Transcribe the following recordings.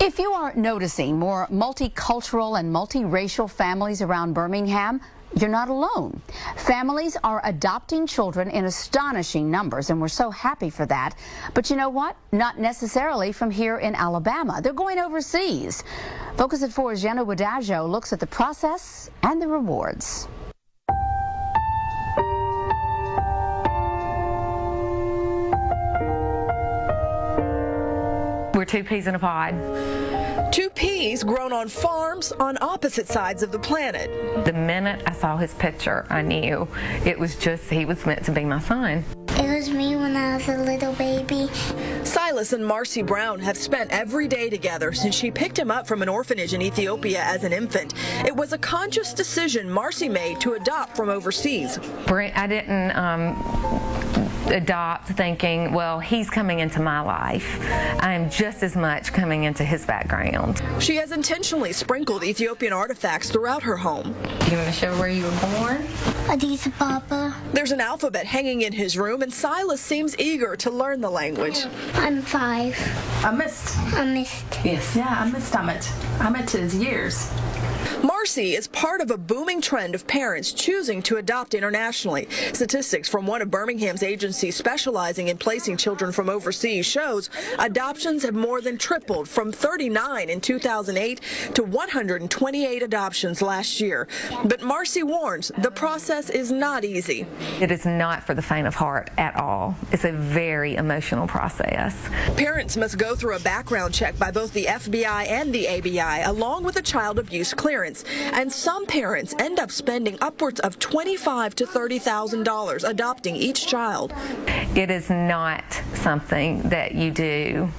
If you are noticing more multicultural and multiracial families around Birmingham, you're not alone. Families are adopting children in astonishing numbers, and we're so happy for that. But you know what? Not necessarily from here in Alabama. They're going overseas. Focus at 4's Jenna Wadajo looks at the process and the rewards. We're two peas in a pod. Two peas grown on farms on opposite sides of the planet. The minute I saw his picture, I knew it was just, he was meant to be my son. It was me when I was a little baby. Silas and Marcy Brown have spent every day together since she picked him up from an orphanage in Ethiopia as an infant. It was a conscious decision Marcy made to adopt from overseas. I didn't adopt thinking, well, he's coming into my life. I am just as much coming into his background. She has intentionally sprinkled Ethiopian artifacts throughout her home. You want to show where you were born? Addis Ababa. There's an alphabet hanging in his room, and Silas seems eager to learn the language. I'm 5. Amit. Yes. Yeah, Amit. Amit is years. Marcy is part of a booming trend of parents choosing to adopt internationally. Statistics from one of Birmingham's agencies specializing in placing children from overseas shows adoptions have more than tripled from 39 in 2008 to 128 adoptions last year. But Marcy warns the process is not easy. It is not for the faint of heart at all. It's a very emotional process. Parents must go through a background check by both the FBI and the ABI, along with a child abuse clearance. And some parents end up spending upwards of $25,000 to $30,000 adopting each child. It is not something that you do,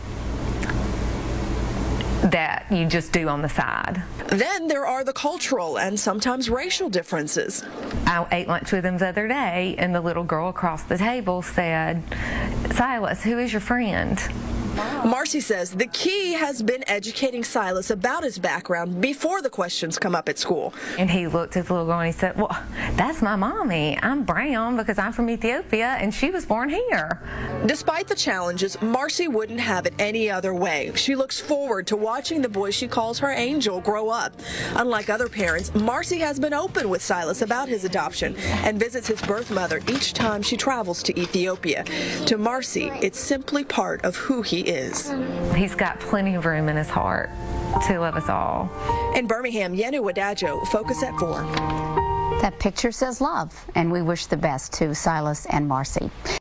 that you just do on the side. Then there are the cultural and sometimes racial differences. I ate lunch with him the other day, and the little girl across the table said, "Silas, who is your friend?" Marcy says the key has been educating Silas about his background before the questions come up at school. And he looked at the little girl and he said, "Well, that's my mommy. I'm brown because I'm from Ethiopia and she was born here." Despite the challenges, Marcy wouldn't have it any other way. She looks forward to watching the boy she calls her angel grow up. Unlike other parents, Marcy has been open with Silas about his adoption and visits his birth mother each time she travels to Ethiopia. To Marcy, it's simply part of who he is. He's got plenty of room in his heart to love us all. In Birmingham, Jenna Wadajo, Focus at 4. That picture says love, and we wish the best to Silas and Marcy.